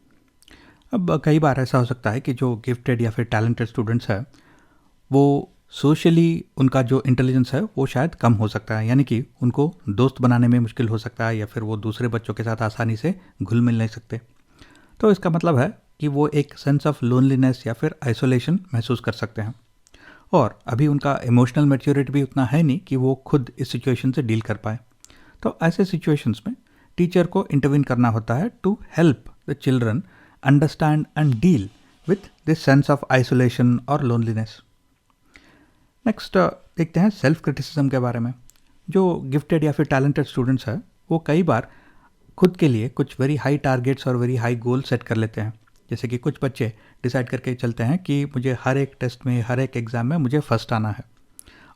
अब कई बार ऐसा हो सकता है कि जो गिफ्टेड या फिर टैलेंटेड स्टूडेंट्स हैं वो सोशली उनका जो इंटेलिजेंस है वो शायद कम हो सकता है, यानी कि उनको दोस्त बनाने में मुश्किल हो सकता है या फिर वो दूसरे बच्चों के साथ आसानी से घुल मिल नहीं सकते। तो इसका मतलब है कि वो एक सेंस ऑफ लोनलीनेस या फिर आइसोलेशन महसूस कर सकते हैं, और अभी उनका इमोशनल मैच्योरिटी भी उतना है नहीं कि वो खुद इस सिचुएशन से डील कर पाए। तो ऐसे सिचुएशंस में टीचर को इंटरवीन करना होता है to help the children understand and deal with this sense of isolation और लोनलीनेस। नेक्स्ट देखते हैं सेल्फ क्रिटिसिज्म के बारे में। जो गिफ्टेड या फिर टैलेंटेड स्टूडेंट्स हैं वो कई बार खुद के लिए कुछ वेरी हाई टारगेट्स और वेरी हाई गोल सेट कर लेते हैं। जैसे कि कुछ बच्चे डिसाइड करके चलते हैं कि मुझे हर एक टेस्ट में, हर एक एग्ज़ाम में मुझे फ़र्स्ट आना है,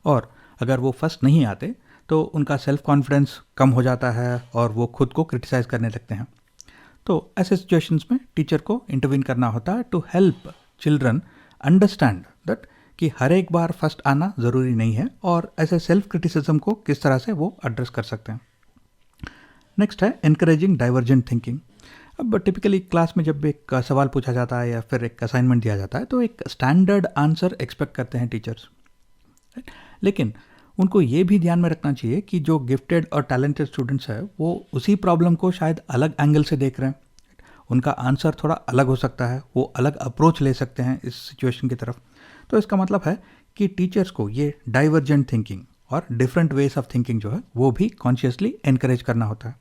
और अगर वो फर्स्ट नहीं आते तो उनका सेल्फ कॉन्फिडेंस कम हो जाता है और वो खुद को क्रिटिसाइज़ करने लगते हैं। तो ऐसे सिचुएशंस में टीचर को इंटरवीन करना होता है to help children understand that कि हर एक बार फर्स्ट आना ज़रूरी नहीं है, और ऐसे सेल्फ क्रिटिसिज्म को किस तरह से वो एड्रेस कर सकते हैं। नेक्स्ट है एनकरेजिंग डाइवर्जेंट थिंकिंग। अब टिपिकली क्लास में जब एक सवाल पूछा जाता है या फिर एक असाइनमेंट दिया जाता है तो एक स्टैंडर्ड आंसर एक्सपेक्ट करते हैं टीचर्स, लेकिन उनको ये भी ध्यान में रखना चाहिए कि जो गिफ्टेड और टैलेंटेड स्टूडेंट्स हैं वो उसी प्रॉब्लम को शायद अलग एंगल से देख रहे हैं। उनका आंसर थोड़ा अलग हो सकता है, वो अलग अप्रोच ले सकते हैं इस सिचुएशन की तरफ। तो इसका मतलब है कि टीचर्स को ये डाइवर्जेंट थिंकिंग और डिफरेंट वेज ऑफ थिंकिंग जो है वो भी कॉन्शियसली एनकरेज करना होता है।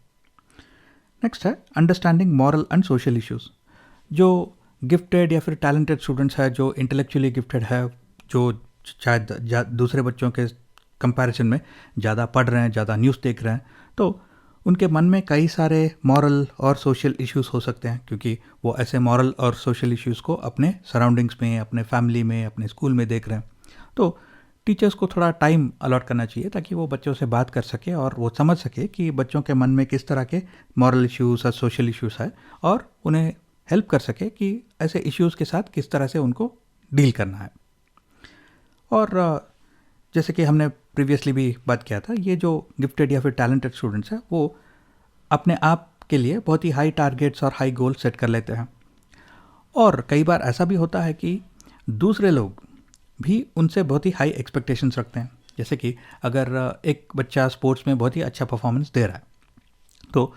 नेक्स्ट है understanding moral and social issues. जो गिफ्टेड या फिर टैलेंटेड स्टूडेंट्स है, जो इंटेलेक्चुअली गिफ्टेड है, जो शायद दूसरे बच्चों के कंपैरिजन में ज़्यादा पढ़ रहे हैं, ज़्यादा न्यूज़ देख रहे हैं, तो उनके मन में कई सारे मॉरल और सोशल इश्यूज़ हो सकते हैं, क्योंकि वो ऐसे मॉरल और सोशल इश्यूज़ को अपने सराउंडिंग्स में, अपने फैमिली में, अपने स्कूल में देख रहे हैं। तो टीचर्स को थोड़ा टाइम अलॉट करना चाहिए ताकि वो बच्चों से बात कर सके और वो समझ सके कि बच्चों के मन में किस तरह के मॉरल इश्यूज़ और सोशल इश्यूज़ है, और उन्हें हेल्प कर सके कि ऐसे इश्यूज़ के साथ किस तरह से उनको डील करना है। और जैसे कि हमने प्रीवियसली भी बात किया था, ये जो गिफ्टेड या फिर टैलेंटेड स्टूडेंट्स हैं वो अपने आप के लिए बहुत ही हाई टारगेट्स और हाई गोल सेट कर लेते हैं, और कई बार ऐसा भी होता है कि दूसरे लोग भी उनसे बहुत ही हाई एक्सपेक्टेशंस रखते हैं। जैसे कि अगर एक बच्चा स्पोर्ट्स में बहुत ही अच्छा परफॉर्मेंस दे रहा है तो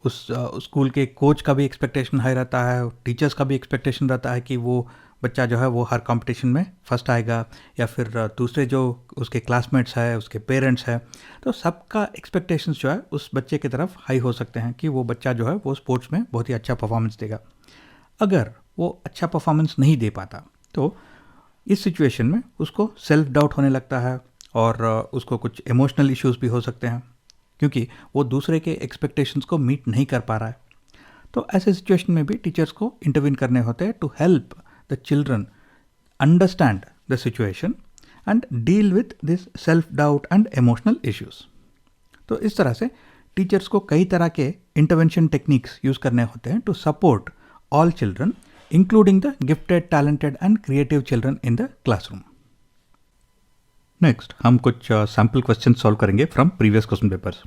उस स्कूल के कोच का भी एक्सपेक्टेशन हाई रहता है, टीचर्स का भी एक्सपेक्टेशन रहता है कि वो बच्चा जो है वो हर कंपटीशन में फर्स्ट आएगा, या फिर दूसरे जो उसके क्लासमेट्स है, उसके पेरेंट्स है, तो सबका एक्सपेक्टेशंस जो है उस बच्चे की तरफ हाई हो सकते हैं कि वो बच्चा जो है वो स्पोर्ट्स में बहुत ही अच्छा परफॉर्मेंस देगा। अगर वो अच्छा परफॉर्मेंस नहीं दे पाता तो इस सिचुएशन में उसको सेल्फ डाउट होने लगता है, और उसको कुछ इमोशनल इश्यूज़ भी हो सकते हैं क्योंकि वो दूसरे के एक्सपेक्टेशंस को मीट नहीं कर पा रहा है। तो ऐसे सिचुएशन में भी टीचर्स को इंटरवीन करने होते हैं to help the children understand the situation and deal with this self doubt and emotional issues. तो इस तरह से टीचर्स को कई तरह के इंटरवेंशन टेक्निक्स यूज़ करने होते हैं to support all children including the gifted, talented and creative children in the classroom. Next हम कुछ सैम्पल क्वेश्चन सॉल्व करेंगे फ्रॉम प्रीवियस क्वेश्चन पेपर्स।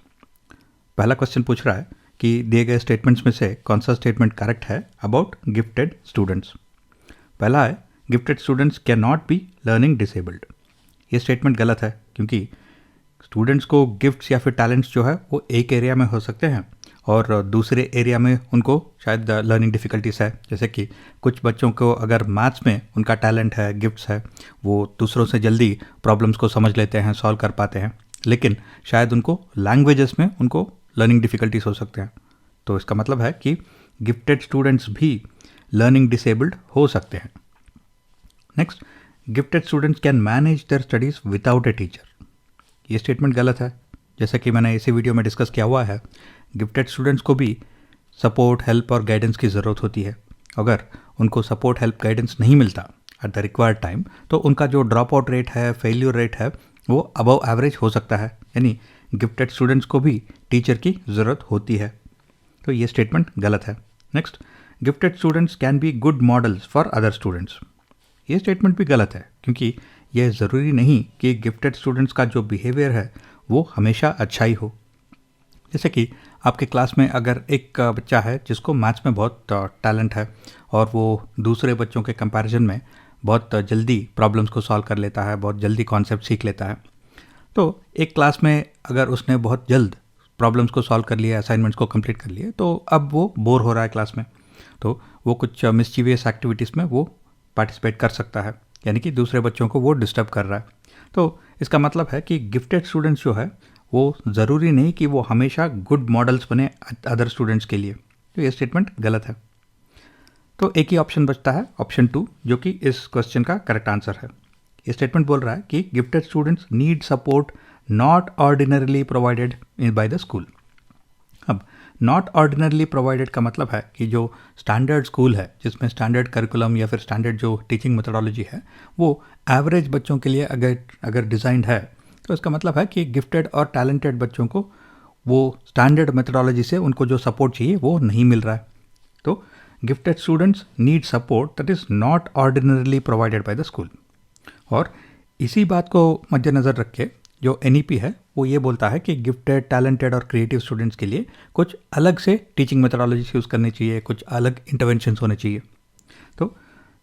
पहला क्वेश्चन पूछ रहा है कि दिए गए स्टेटमेंट्स में से कौन सा स्टेटमेंट करेक्ट है अबाउट गिफ्टेड स्टूडेंट्स। पहला है gifted students can not be learning disabled. ये स्टेटमेंट गलत है क्योंकि स्टूडेंट्स को गिफ्ट्स या फिर टैलेंट्स जो है वो एक एरिया में हो सकते हैं और दूसरे एरिया में उनको शायद लर्निंग डिफ़िकल्टीज है। जैसे कि कुछ बच्चों को अगर मैथ्स में उनका टैलेंट है, गिफ्ट्स है, वो दूसरों से जल्दी प्रॉब्लम्स को समझ लेते हैं, सॉल्व कर पाते हैं, लेकिन शायद उनको लैंग्वेजेस में उनको लर्निंग डिफ़िकल्टीज हो सकते हैं। तो इसका मतलब है कि गिफ्टेड स्टूडेंट्स भी लर्निंग डिसेबल्ड हो सकते हैं। Next, gifted students can manage there studies without a teacher. ये स्टेटमेंट गलत है। जैसा कि मैंने इसी वीडियो में डिस्कस किया हुआ है, गिफ्टेड स्टूडेंट्स को भी सपोर्ट, हेल्प और गाइडेंस की ज़रूरत होती है। अगर उनको सपोर्ट, हेल्प, गाइडेंस नहीं मिलता एट द रिक्वायर्ड टाइम, तो उनका जो ड्रॉप आउट रेट है, फेल्यूर रेट है, वो अबव एवरेज हो सकता है। यानी गिफ्टेड स्टूडेंट्स को भी टीचर की ज़रूरत होती है। तो ये स्टेटमेंट गलत है। Next, gifted students can be good models for other students. ये स्टेटमेंट भी गलत है, क्योंकि यह ज़रूरी नहीं कि गिफ्टेड स्टूडेंट्स का जो बिहेवियर है वो हमेशा अच्छा ही हो। जैसे कि आपके क्लास में अगर एक बच्चा है जिसको मैथ्स में बहुत टैलेंट है और वो दूसरे बच्चों के कंपैरिजन में बहुत जल्दी प्रॉब्लम्स को सॉल्व कर लेता है, बहुत जल्दी कॉन्सेप्ट सीख लेता है, तो एक क्लास में अगर उसने बहुत जल्द प्रॉब्लम्स को सॉल्व कर लिया, असाइनमेंट्स को कंप्लीट कर लिए, तो अब वो बोर हो रहा है क्लास में, तो वो कुछ मिस्चीवियस एक्टिविटीज़ में वो पार्टिसिपेट कर सकता है, यानी कि दूसरे बच्चों को वो डिस्टर्ब कर रहा है। तो इसका मतलब है कि गिफ्टेड स्टूडेंट्स जो है वो ज़रूरी नहीं कि वो हमेशा गुड मॉडल्स बने अदर स्टूडेंट्स के लिए। तो ये स्टेटमेंट गलत है। तो एक ही ऑप्शन बचता है, ऑप्शन 2, जो कि इस क्वेश्चन का करेक्ट आंसर है। ये स्टेटमेंट बोल रहा है कि gifted students need support not ordinarily provided by the school. अब नॉट ऑर्डिनरली प्रोवाइडेड का मतलब है कि जो स्टैंडर्ड स्कूल है, जिसमें स्टैंडर्ड करिकुलम या फिर स्टैंडर्ड जो टीचिंग मेथोडोलॉजी है वो एवरेज बच्चों के लिए अगर डिज़ाइंड है, तो इसका मतलब है कि गिफ्टेड और टैलेंटेड बच्चों को वो स्टैंडर्ड मेथोडोलॉजी से उनको जो सपोर्ट चाहिए वो नहीं मिल रहा है। तो gifted students need support that is not ordinarily provided by the school. और इसी बात को मद्देनज़र रख के जो NEP है वो ये बोलता है कि गिफ्टेड, टैलेंटेड और क्रिएटिव स्टूडेंट्स के लिए कुछ अलग से टीचिंग मेथोडोलॉजी यूज़ करनी चाहिए, कुछ अलग इंटरवेंशंस होने चाहिए। तो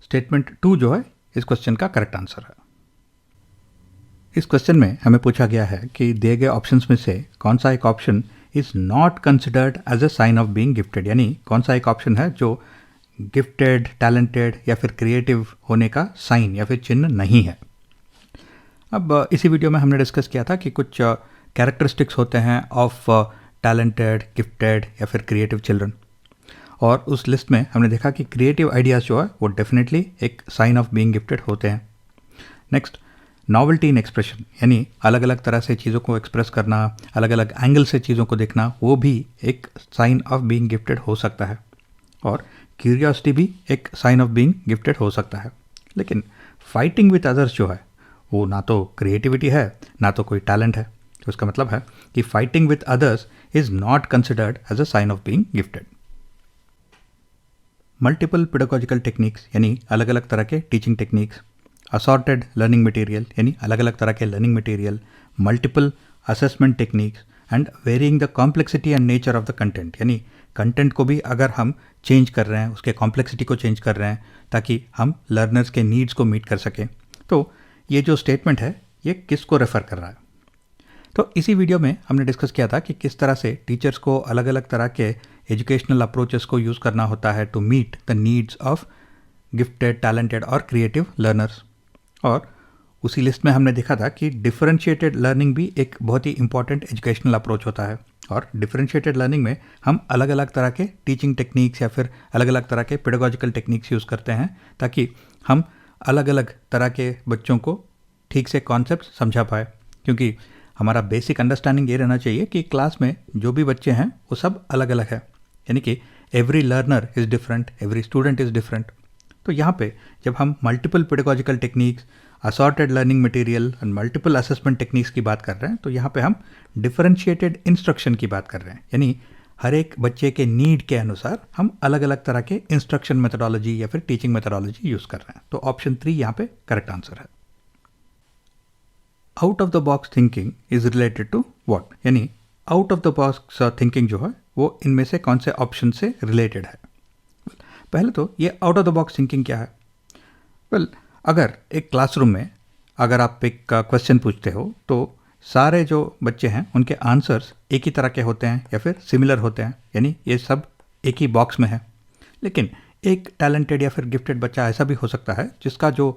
स्टेटमेंट 2 जो है इस क्वेश्चन का करेक्ट आंसर है। इस क्वेश्चन में हमें पूछा गया है कि दिए गए ऑप्शंस में से कौन सा एक option is not considered as a sign of being gifted, यानी कौन सा एक ऑप्शन है जो गिफ्टेड, टैलेंटेड या फिर क्रिएटिव होने का साइन या फिर चिन्ह नहीं है। अब इसी वीडियो में हमने डिस्कस किया था कि कुछ कैरेक्टरिस्टिक्स होते हैं ऑफ टैलेंटेड, गिफ्टेड या फिर क्रिएटिव चिल्ड्रन, और उस लिस्ट में हमने देखा कि क्रिएटिव आइडियाज़ जो है वो डेफिनेटली एक साइन ऑफ बीइंग गिफ्टेड होते हैं। नेक्स्ट, नॉवेल्टी इन एक्सप्रेशन, यानी अलग अलग तरह से चीज़ों को एक्सप्रेस करना, अलग अलग एंगल से चीज़ों को देखना, वो भी एक साइन ऑफ बीइंग गिफ्टेड हो सकता है। और क्यूरियोसिटी भी एक साइन ऑफ बीइंग गिफ्टेड हो सकता है। लेकिन फाइटिंग विथ अदर्स जो है वो ना तो क्रिएटिविटी है ना तो कोई टैलेंट है। तो इसका मतलब है कि fighting with others is not considered as a sign of being gifted. Multiple pedagogical techniques, यानी अलग अलग तरह के teaching techniques, assorted learning material, यानी अलग अलग तरह के learning material, multiple assessment techniques and varying the complexity and nature of the content, यानी कंटेंट को भी अगर हम चेंज कर रहे हैं, उसके कॉम्प्लेक्सिटी को चेंज कर रहे हैं ताकि हम लर्नर्स के नीड्स को मीट कर सकें। तो ये जो स्टेटमेंट है ये किसको रेफ़र कर रहा है? तो इसी वीडियो में हमने डिस्कस किया था कि किस तरह से टीचर्स को अलग अलग तरह के एजुकेशनल अप्रोचेस को यूज़ करना होता है to meet the needs of gifted, talented और क्रिएटिव लर्नर्स। और उसी लिस्ट में हमने देखा था कि डिफरेंशिएटेड लर्निंग भी एक बहुत ही इंपॉर्टेंट एजुकेशनल अप्रोच होता है। और डिफरेंशिएटेड लर्निंग में हम अलग अलग तरह के टीचिंग टेक्निक्स या फिर अलग अलग तरह के पेडागोजिकल टेक्निक्स यूज़ करते हैं ताकि हम अलग अलग तरह के बच्चों को ठीक से कॉन्सेप्ट समझा पाए। क्योंकि हमारा बेसिक अंडरस्टैंडिंग ये रहना चाहिए कि क्लास में जो भी बच्चे हैं वो सब अलग अलग है, यानी कि every learner is different, every student is different. तो यहाँ पे जब हम multiple pedagogical techniques, assorted learning material and multiple assessment techniques की बात कर रहे हैं, तो यहाँ पे हम डिफरेंशिएटेड इंस्ट्रक्शन की बात कर रहे हैं, यानी हर एक बच्चे के नीड के अनुसार हम अलग अलग तरह के इंस्ट्रक्शन मेथोडोलॉजी या फिर टीचिंग मेथोडोलॉजी यूज़ कर रहे हैं। तो ऑप्शन 3 यहाँ पे करेक्ट आंसर है। Out of the box thinking is related to what, यानी out of the box thinking जो है वो इनमें से कौन से ऑप्शन से रिलेटेड है? पहले तो ये out of the box thinking क्या है? अगर एक क्लासरूम में अगर आप एक क्वेश्चन पूछते हो तो सारे जो बच्चे हैं उनके आंसर्स एक ही तरह के होते हैं या फिर सिमिलर होते हैं, यानी ये सब एक ही बॉक्स में है। लेकिन एक टैलेंटेड या फिर गिफ्टेड बच्चा ऐसा भी हो सकता है जिसका जो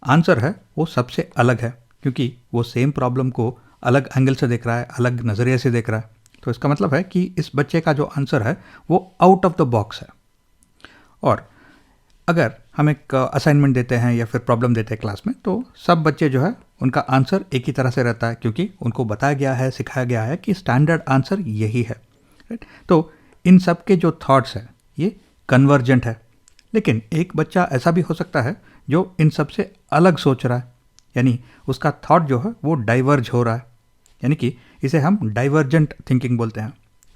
आंसर है वो सबसे अलग है, क्योंकि वो सेम प्रॉब्लम को अलग एंगल से देख रहा है, अलग नज़रिए से देख रहा है। तो इसका मतलब है कि इस बच्चे का जो आंसर है वो आउट ऑफ द बॉक्स है। और अगर हम एक असाइनमेंट देते हैं या फिर प्रॉब्लम देते हैं क्लास में, तो सब बच्चे जो है उनका आंसर एक ही तरह से रहता है, क्योंकि उनको बताया गया है, सिखाया गया है कि स्टैंडर्ड आंसर यही है, राइट। तो इन सब के जो थॉट्स हैं ये कन्वर्जेंट है। लेकिन एक बच्चा ऐसा भी हो सकता है जो इन सब से अलग सोच रहा है, यानी उसका थॉट जो है वो डाइवर्ज हो रहा है, यानी कि इसे हम डाइवर्जेंट थिंकिंग बोलते हैं।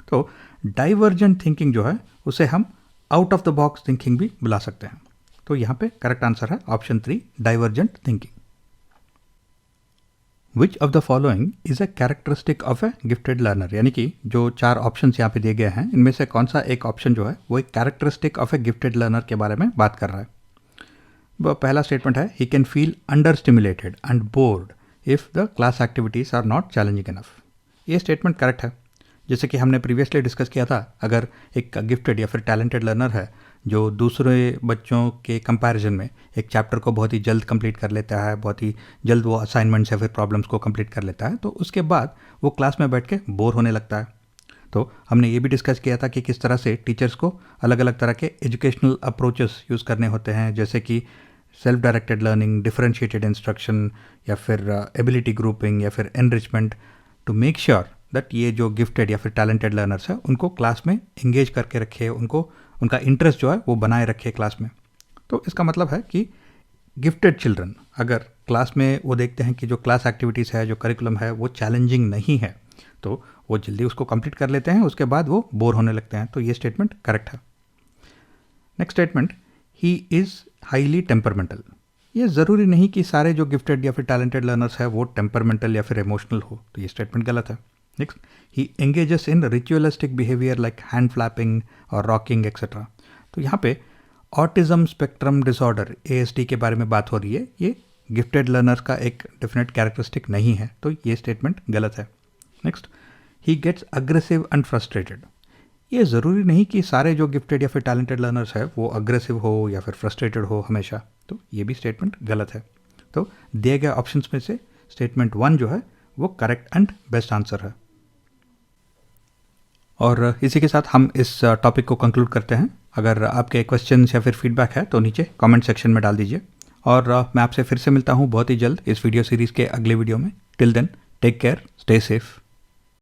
तो डाइवर्जेंट थिंकिंग जो है उसे हम out of the box thinking भी बुला सकते हैं। तो यहाँ पे करेक्ट आंसर है option 3, divergent thinking. Which of the following is a characteristic of A gifted learner, यानी कि जो 4 ऑप्शन यहाँ पे दिए गए हैं इनमें से कौन सा एक ऑप्शन जो है वो एक characteristic of A gifted learner के बारे में बात कर रहा है। वो पहला स्टेटमेंट है, he can feel under stimulated and bored if the class activities are not challenging enough. ये स्टेटमेंट करेक्ट है। जैसे कि हमने प्रीवियसली डिस्कस किया था, अगर एक गिफ्टेड या फिर टैलेंटेड लर्नर है जो दूसरे बच्चों के कंपैरिजन में एक चैप्टर को बहुत ही जल्द कंप्लीट कर लेता है, बहुत ही जल्द वो असाइनमेंट्स या फिर प्रॉब्लम्स को कंप्लीट कर लेता है, तो उसके बाद वो क्लास में बैठ के बोर होने लगता है। तो हमने ये भी डिस्कस किया था कि किस तरह से टीचर्स को अलग अलग तरह के एजुकेशनल अप्रोचेस यूज़ करने होते हैं, जैसे कि self directed learning, differentiated instruction, या फिर एबिलिटी ग्रुपिंग, या फिर enrichment, to make sure that ये जो गिफ्टेड या फिर टैलेंटेड लर्नर्स है उनको क्लास में इंगेज करके रखे, उनको उनका इंटरेस्ट जो है वो बनाए रखे क्लास में। तो इसका मतलब है कि गिफ्टेड चिल्ड्रन अगर क्लास में वो देखते हैं कि जो क्लास एक्टिविटीज़ है, जो करिकुलम है वो चैलेंजिंग नहीं है, तो वो जल्दी उसको कंप्लीट कर लेते हैं, उसके बाद वो बोर होने लगते हैं। तो ये स्टेटमेंट करेक्ट है। Next statement, he is highly temperamental. ये ज़रूरी नहीं कि सारे जो गिफ्टेड या फिर टैलेंटेड लर्नर्स है वो टेम्परमेंटल या फिर इमोशनल हो, तो ये स्टेटमेंट गलत है। नेक्स्ट, ही एंगेजेस इन ritualistic behaviour like hand flapping और रॉकिंग एक्सेट्रा। तो यहाँ पे ऑटिज्म स्पेक्ट्रम डिसऑर्डर ASD के बारे में बात हो रही है, ये गिफ्टेड लर्नर्स का एक डेफिनेट कैरेक्टरिस्टिक नहीं है, तो ये स्टेटमेंट गलत है। Next, he gets aggressive and frustrated. ये ज़रूरी नहीं कि सारे जो गिफ्टेड या फिर टैलेंटेड लर्नर्स है वो अग्रेसिव हो या फिर फ्रस्ट्रेटेड हो हमेशा, तो ये भी स्टेटमेंट गलत है। तो दिए गए ऑप्शंस में से स्टेटमेंट 1 जो है वो करेक्ट एंड बेस्ट आंसर है। और इसी के साथ हम इस टॉपिक को कंक्लूड करते हैं। अगर आपके क्वेश्चंस या फिर फीडबैक है तो नीचे कमेंट सेक्शन में डाल दीजिए, और मैं आपसे फिर से मिलता हूँ बहुत ही जल्द इस वीडियो सीरीज़ के अगले वीडियो में। Till then, take care, stay safe.